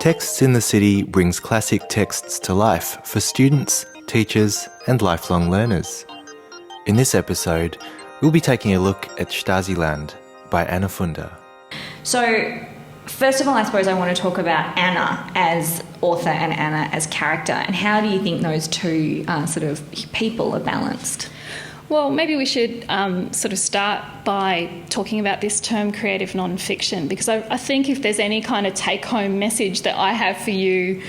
Texts in the City brings classic texts to life for students, teachers and lifelong learners. In this episode, we'll be taking a look at Stasiland by Anna Funder. So, first of all, I suppose I want to talk about Anna as author and Anna as character, and how do you think those two sort of people are balanced? Well, maybe we should sort of start by talking about this term creative nonfiction, because I think if there's any kind of take-home message that I have for you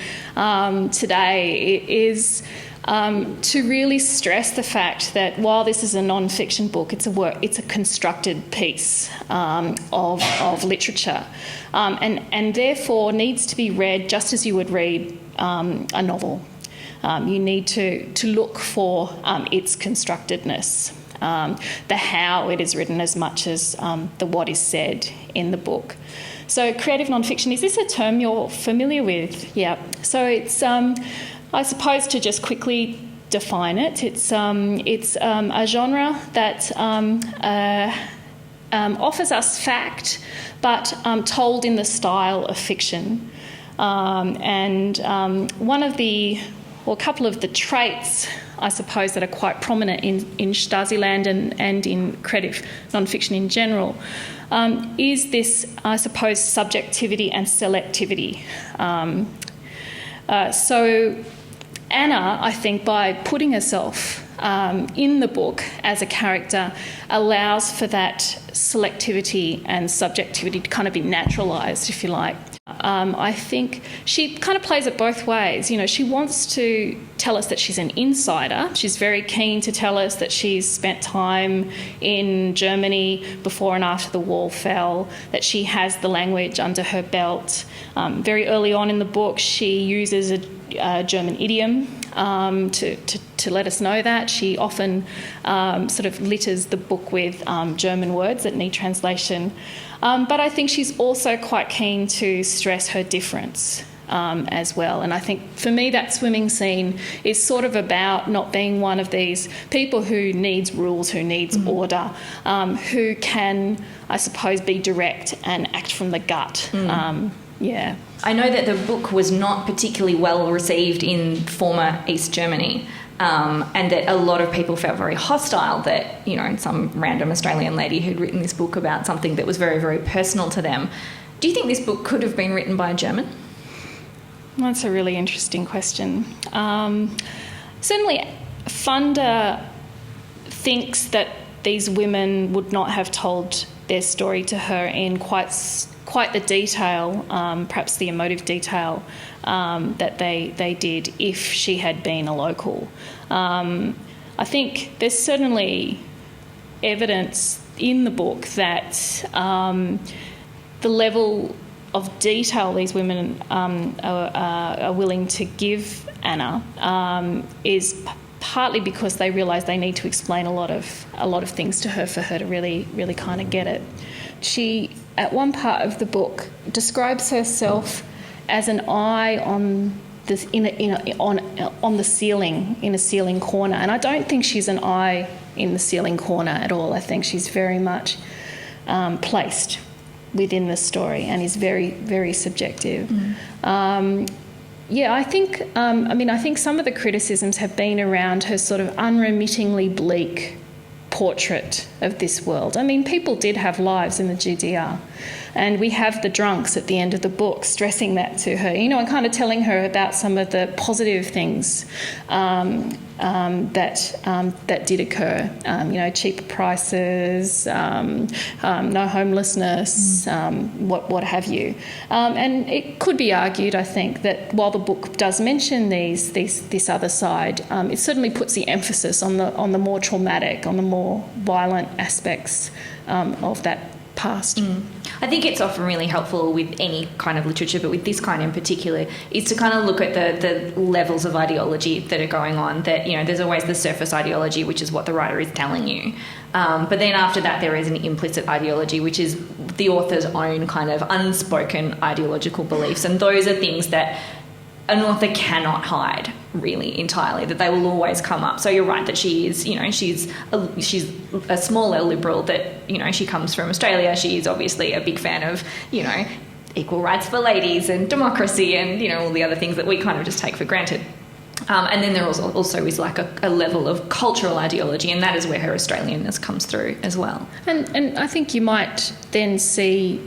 today, it is to really stress the fact that while this is a nonfiction book, it's a constructed piece of literature, and therefore needs to be read just as you would read a novel. You need to look for its constructedness, the how it is written as much as the what is said in the book. So creative nonfiction, is this a term you're familiar with? Yeah. So it's, I suppose to just quickly define it, it's a genre that offers us fact, but told in the style of fiction. A couple of the traits, I suppose, that are quite prominent in Stasiland and in creative nonfiction in general, is this, I suppose, subjectivity and selectivity. So Anna, I think, by putting herself in the book as a character, allows for that selectivity and subjectivity to kind of be naturalised, if you like. I think she kind of plays it both ways. You know, she wants to tell us that she's an insider. She's very keen to tell us that she's spent time in Germany before and after the wall fell, that she has the language under her belt. Very early on in the book, she uses a German idiom to let us know that. She often sort of litters the book with German words that need translation. But I think she's also quite keen to stress her difference as well. And I think for me that swimming scene is sort of about not being one of these people who needs rules, who needs order, who can, I suppose, be direct and act from the gut. Yeah. I know that the book was not particularly well received in former East Germany, and that a lot of people felt very hostile that, you know, some random Australian lady who'd written this book about something that was very, very personal to them. Do you think this book could have been written by a German? That's a really interesting question. Certainly, Funder thinks that these women would not have told their story to her in quite the detail, perhaps the emotive detail that they did if she had been a local. I think there's certainly evidence in the book that the level of detail these women are willing to give Anna is partly because they realise they need to explain a lot of things to her for her to really kind of get it. She, at one part of the book, describes herself as an eye on this on the ceiling, in a ceiling corner, and I don't think she's an eye in the ceiling corner at all. I think she's very much placed within the story and is very, very subjective. I think I think some of the criticisms have been around her sort of unremittingly bleak portrait of this world. I mean, people did have lives in the GDR, and we have the drunks at the end of the book stressing that to her, you know, and kind of telling her about some of the positive things that did occur. Cheaper prices, no homelessness, what have you. And it could be argued, I think, that while the book does mention this other side, it certainly puts the emphasis on the more traumatic, on the more violent aspects of that past. I think it's often really helpful with any kind of literature, but with this kind in particular, is to kind of look at the levels of ideology that are going on. That, you know, there's always the surface ideology, which is what the writer is telling you. But then after that, there is an implicit ideology, which is the author's own kind of unspoken ideological beliefs. And those are things that an author cannot hide really entirely, that they will always come up. So you're right that she is, you know, she's a small L liberal, that, you know, she comes from Australia. She is obviously a big fan of, you know, equal rights for ladies and democracy and, you know, all the other things that we kind of just take for granted. And then there also is like a level of cultural ideology, and that is where her Australianness comes through as well. And I think you might then see,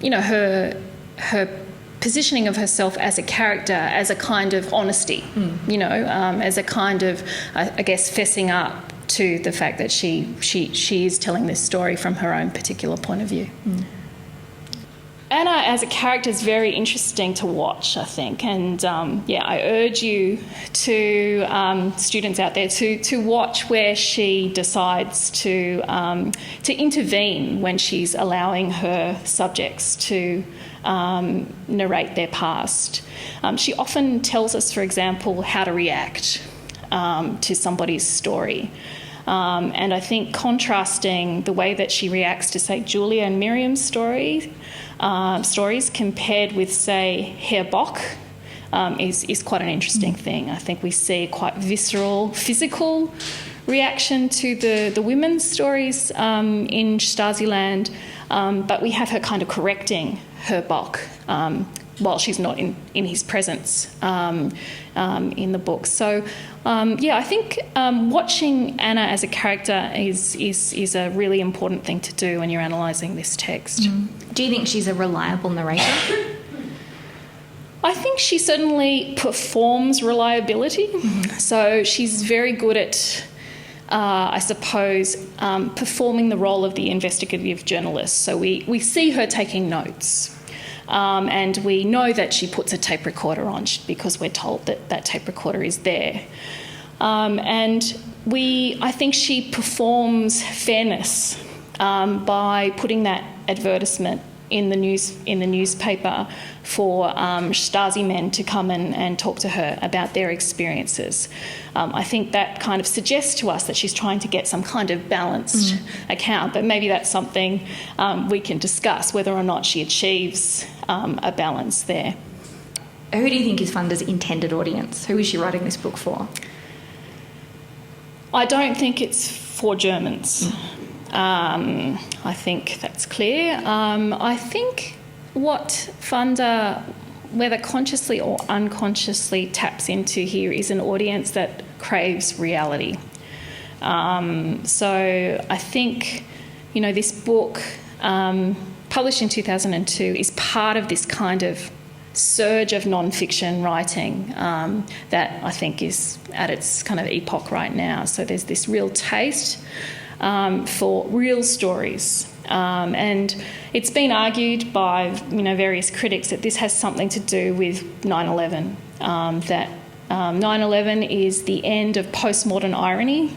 you know, her positioning of herself as a character, as a kind of honesty, you know, as a kind of, I guess, fessing up to the fact that she is telling this story from her own particular point of view. Anna as a character is very interesting to watch, I think, and I urge you to students out there to watch where she decides to intervene when she's allowing her subjects to narrate their past. She often tells us, for example, how to react to somebody's story. And I think contrasting the way that she reacts to, say, Julia and Miriam's stories compared with, say, Herr Bock is quite an interesting thing. I think we see a quite visceral, physical reaction to the women's stories in Stasiland, but we have her kind of correcting Herr Bock while she's not in his presence in the book. So, I think watching Anna as a character is a really important thing to do when you're analysing this text. Do you think she's a reliable narrator? I think she certainly performs reliability. So she's very good at, I suppose, performing the role of the investigative journalist. So we see her taking notes. And we know that she puts a tape recorder on because we're told that tape recorder is there. And I think she performs fairness by putting that advertisement in the newspaper for Stasi men to come and talk to her about their experiences. I think that kind of suggests to us that she's trying to get some kind of balanced account, but maybe that's something we can discuss, whether or not she achieves a balance there. Who do you think is Funda's intended audience? Who is she writing this book for? I don't think it's for Germans. I think that's clear. I think what Funda, whether consciously or unconsciously, taps into here is an audience that craves reality. So I think, you know, this book, published in 2002, is part of this kind of surge of non-fiction writing that I think is at its kind of epoch right now. So there's this real taste for real stories. And it's been argued by, you know, various critics that this has something to do with 9/11, that 9/11 is the end of postmodern irony,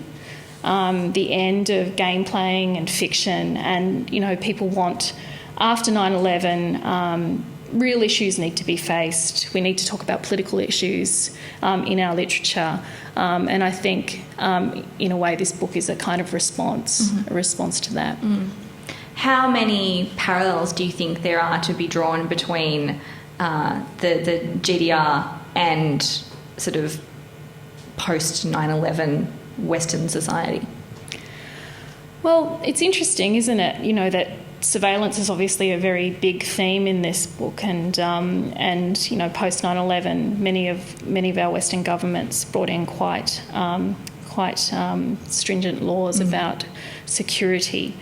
the end of game playing and fiction, and, you know, people want, after 9/11, real issues need to be faced. We need to talk about political issues in our literature. And I think, in a way, this book is a kind of response to that. How many parallels do you think there are to be drawn between the GDR and sort of post 9/11 Western society? Well, it's interesting, isn't it? You know, that surveillance is obviously a very big theme in this book, and you know, post 9/11, many of our Western governments brought in quite stringent laws about security.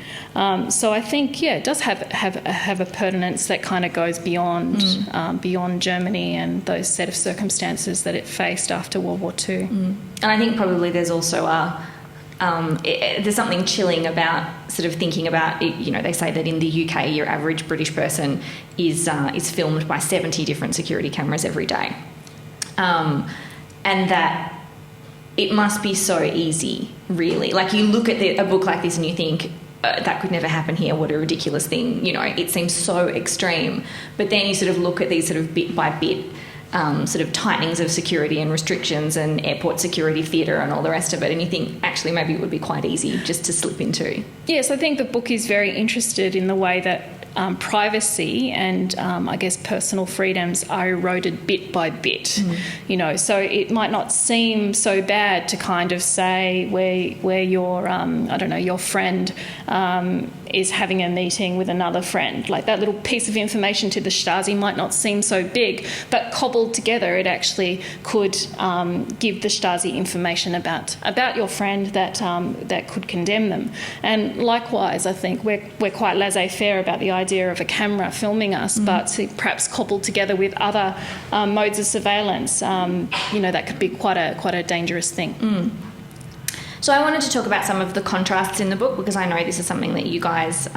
So I think, it does have a pertinence that kind of goes beyond Germany and those set of circumstances that it faced after World War II. And I think probably there's also there's something chilling about sort of thinking about it. You know, they say that in the UK, your average British person is filmed by 70 different security cameras every day, and that it must be so easy, really. Like, you look at a book like this and you think, that could never happen here, what a ridiculous thing. You know, it seems so extreme. But then you sort of look at these sort of bit by bit sort of tightenings of security and restrictions and airport security theatre and all the rest of it, and you think, actually, maybe it would be quite easy just to slip into. Yes, I think the book is very interested in the way that privacy and, I guess, personal freedoms are eroded bit by bit. You know, so it might not seem so bad to kind of say where your, your friend is having a meeting with another friend. Like, that little piece of information to the Stasi might not seem so big, but cobbled together, it actually could give the Stasi information about your friend that could condemn them. And likewise, I think we're quite laissez-faire about the idea of a camera filming us, but perhaps cobbled together with other modes of surveillance, that could be quite a dangerous thing. So I wanted to talk about some of the contrasts in the book, because I know this is something that you guys,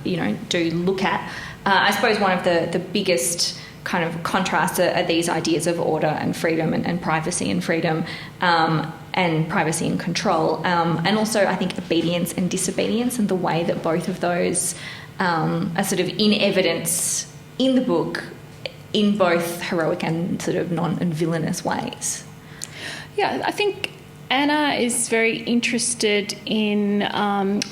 do look at. I suppose one of the biggest kind of contrasts are these ideas of order and freedom and privacy and freedom, and privacy and control, and also I think obedience and disobedience, and the way that both of those are sort of in evidence in the book in both heroic and sort of non and villainous ways. Yeah, I think Anna is very interested in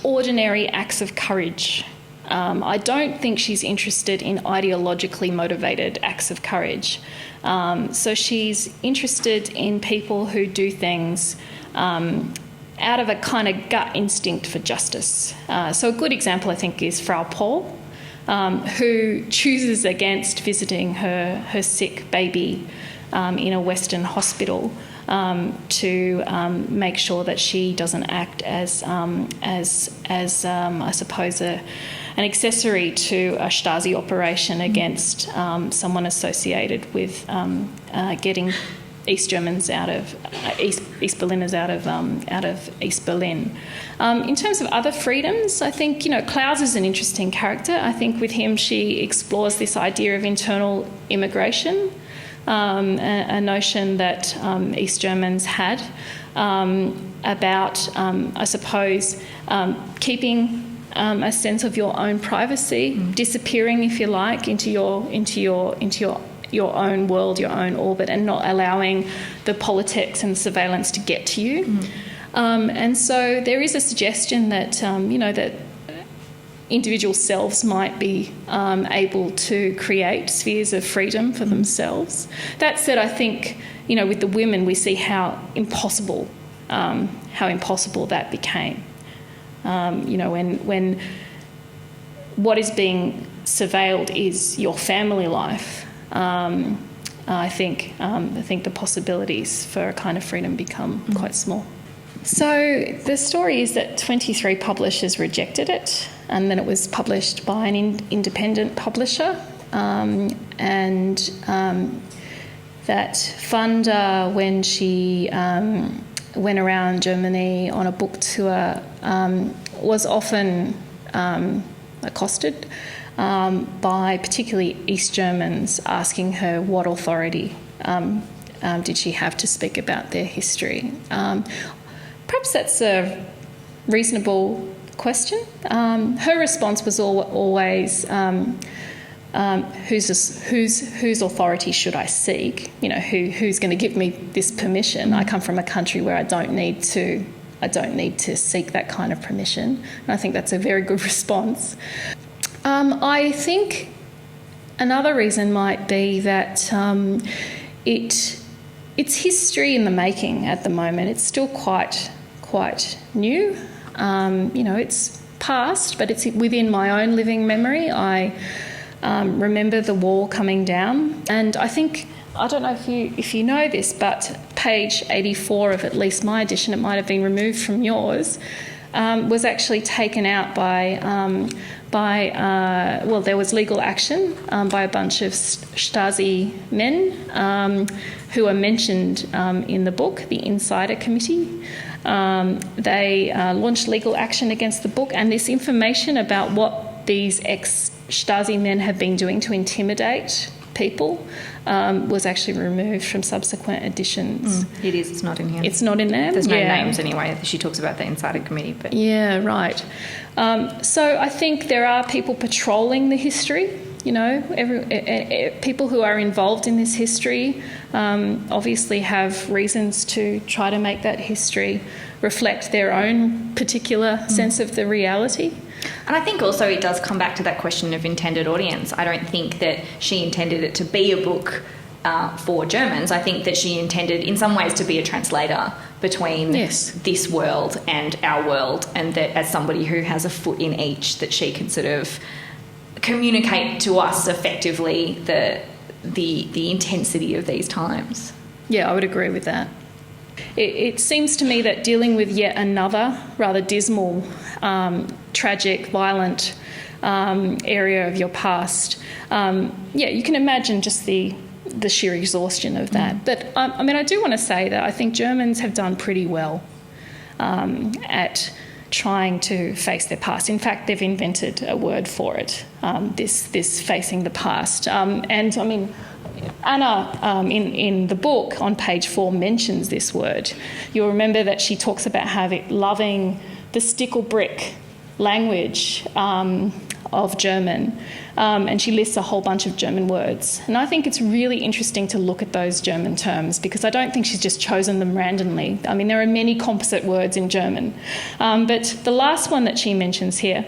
ordinary acts of courage. I don't think she's interested in ideologically motivated acts of courage. So she's interested in people who do things out of a kind of gut instinct for justice. So a good example, I think, is Frau Paul, who chooses against visiting her sick baby in a Western hospital to make sure that she doesn't act as I suppose an accessory to a Stasi operation against someone associated with getting East Germans out of East Berliners out of East Berlin. In terms of other freedoms, I think Klaus is an interesting character. I think with him she explores this idea of internal immigration. A notion that East Germans had about, I suppose, keeping a sense of your own privacy, disappearing, if you like, into your own world, your own orbit, and not allowing the politics and surveillance to get to you. And so there is a suggestion that that individual selves might be able to create spheres of freedom for themselves. That said, I think, with the women we see how impossible that became. When what is being surveilled is your family life, I think the possibilities for a kind of freedom become quite small. So the story is that 23 publishers rejected it, and then it was published by an independent publisher, and that funder, when she went around Germany on a book tour, was often accosted by particularly East Germans, asking her what authority did she have to speak about their history. Perhaps that's a reasonable question. Her response was always, whose authority should I seek? Who's going to give me this permission? I come from a country where I don't need to seek that kind of permission. And I think that's a very good response. I think another reason might be that it's history in the making at the moment. It's still quite new. It's past, but it's within my own living memory. I remember the wall coming down, and I don't know if you know this, but page 84 of at least my edition, it might have been removed from yours, was actually taken out by there was legal action by a bunch of Stasi men who are mentioned in the book, the Insider Committee. They launched legal action against the book, and this information about what these ex-Stasi men have been doing to intimidate people was actually removed from subsequent editions. It is. It's not in here. It's not in there? There's no names anyway. She talks about the Insider Committee. But yeah, right. So I think there are people patrolling the history. People who are involved in this history obviously have reasons to try to make that history reflect their own particular sense of the reality. And I think also it does come back to that question of intended audience. I don't think that she intended it to be a book for Germans. I think that she intended in some ways to be a translator between Yes. this world and our world, and that as somebody who has a foot in each, that she can sort of communicate to us effectively the intensity of these times. Yeah, I would agree with that. It seems to me that dealing with yet another rather dismal, tragic, violent area of your past, you can imagine just the sheer exhaustion of that. But, I do want to say that I think Germans have done pretty well at trying to face their past. In fact, they've invented a word for it, this facing the past. Anna, in the book on page 4, mentions this word. You'll remember that she talks about loving the stickle-brick language of German, and she lists a whole bunch of German words. And I think it's really interesting to look at those German terms, because I don't think she's just chosen them randomly. I mean, there are many composite words in German. But the last one that she mentions here,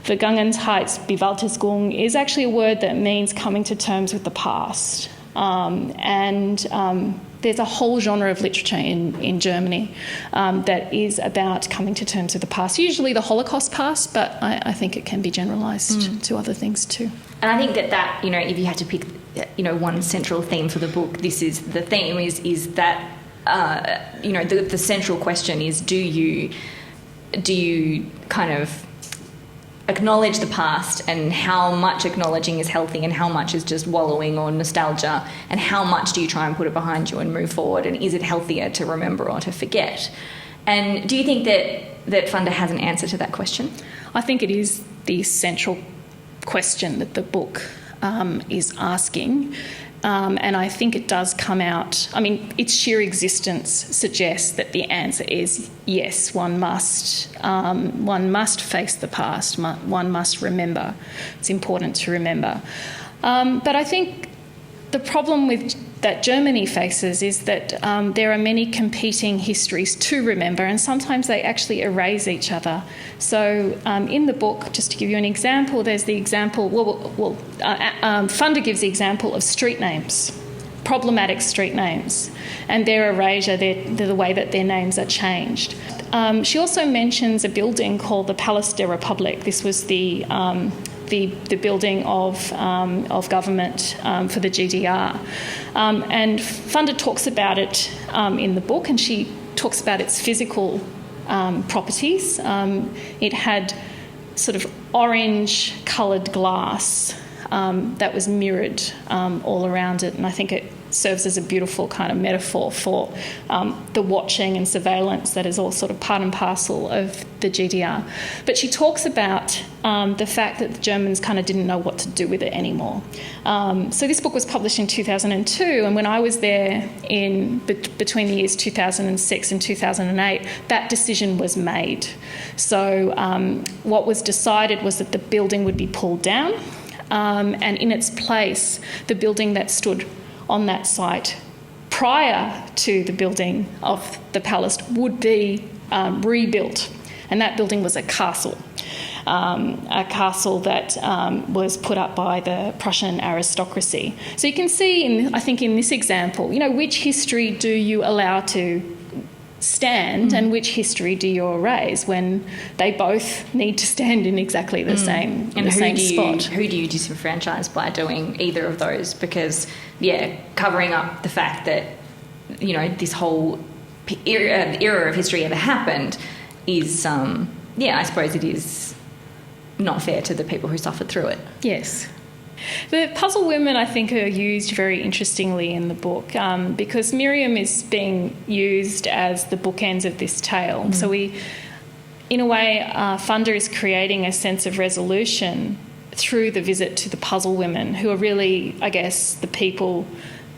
Vergangenheitsbewältigung, is actually a word that means coming to terms with the past. There's a whole genre of literature in Germany that is about coming to terms with the past, usually the Holocaust past, but I think it can be generalised to other things too. And I think that if you had to pick, one central theme for the book, this is the theme, is that, the central question is, do you kind of acknowledge the past, and how much acknowledging is healthy and how much is just wallowing or nostalgia, and how much do you try and put it behind you and move forward, and is it healthier to remember or to forget? And do you think that Funda has an answer to that question? I think it is the central question that the book is asking. And I think it does come out, its sheer existence suggests that the answer is yes, one must face the past, one must remember. It's important to remember. But I think the problem that Germany faces is that there are many competing histories to remember, and sometimes they actually erase each other. So in the book, just to give you an example, there's the example, Funda gives the example of street names, problematic street names, and their erasure, the way that their names are changed. She also mentions a building called the Palace der Republik. This was the building of government for the GDR. And Funda talks about it in the book, and she talks about its physical properties. It had sort of orange-coloured glass that was mirrored all around it, and I think it serves as a beautiful kind of metaphor for the watching and surveillance that is all sort of part and parcel of the GDR. But she talks about the fact that the Germans kind of didn't know what to do with it anymore. So this book was published in 2002, and when I was there between the years 2006 and 2008, that decision was made. So what was decided was that the building would be pulled down, and in its place, the building that stood on that site prior to the building of the palace would be rebuilt, and that building was a castle that was put up by the Prussian aristocracy. So you can see, I think in this example, which history do you allow to stand and which history do you erase when they both need to stand in exactly the same spot. Who do you disenfranchise by doing either of those? Because, covering up the fact that, this whole era of history ever happened is, I suppose it is not fair to the people who suffered through it. Yes. The puzzle women, I think, are used very interestingly in the book because Miriam is being used as the bookends of this tale. So in a way, Funda is creating a sense of resolution through the visit to the puzzle women, who are really, I guess, the people,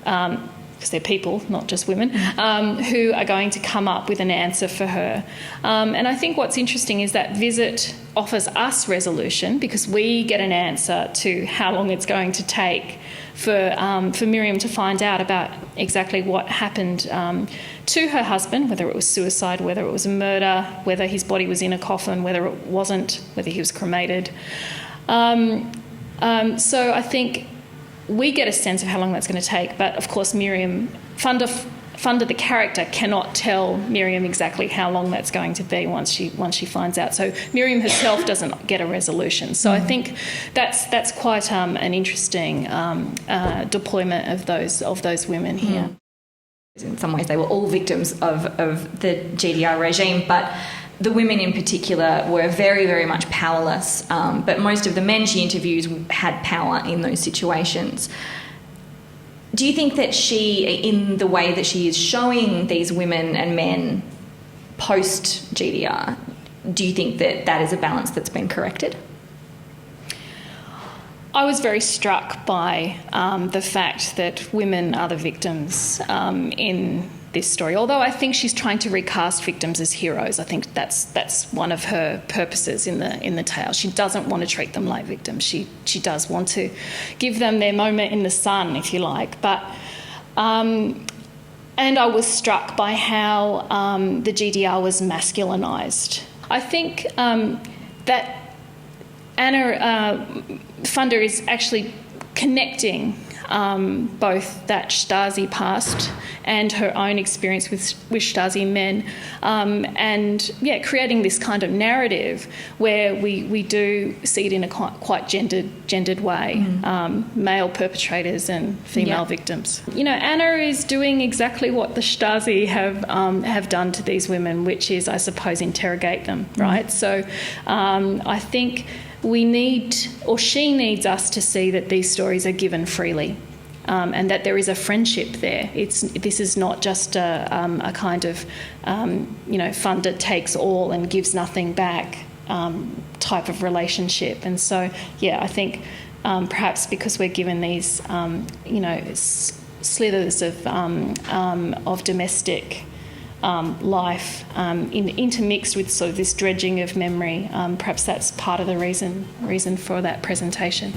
because they're people, not just women, who are going to come up with an answer for her. And I think what's interesting is that visit offers us resolution because we get an answer to how long it's going to take for Miriam to find out about exactly what happened to her husband, whether it was suicide, whether it was a murder, whether his body was in a coffin, whether it wasn't, whether he was cremated. So I think we get a sense of how long that's going to take, but of course Funda Funder, the character, cannot tell Miriam exactly how long that's going to be once she finds out. So Miriam herself doesn't get a resolution. So I think that's quite an interesting deployment of those women here. In some ways, they were all victims of the GDR regime, but the women in particular were very, very much powerless. But most of the men she interviews had power in those situations. Do you think that she, in the way that she is showing these women and men post-GDR, do you think that that is a balance that's been corrected? I was very struck by the fact that women are the victims in this story. Although I think she's trying to recast victims as heroes. I think that's one of her purposes in the tale. She doesn't want to treat them like victims. She does want to give them their moment in the sun, if you like. But and I was struck by how the GDR was masculinised. I think that Anna Funder is actually connecting both that Stasi past and her own experience with Stasi men, and creating this kind of narrative where we do see it in a quite gendered way, male perpetrators and female victims. You know, Anna is doing exactly what the Stasi have done to these women, which is, I suppose, interrogate them, right? So I think we need, or she needs us to see that these stories are given freely, and that there is a friendship there. This is not just a kind of Funder takes all and gives nothing back type of relationship. And so I think perhaps because we're given these slithers of domestic life intermixed with sort of this dredging of memory, perhaps that's part of the reason for that presentation.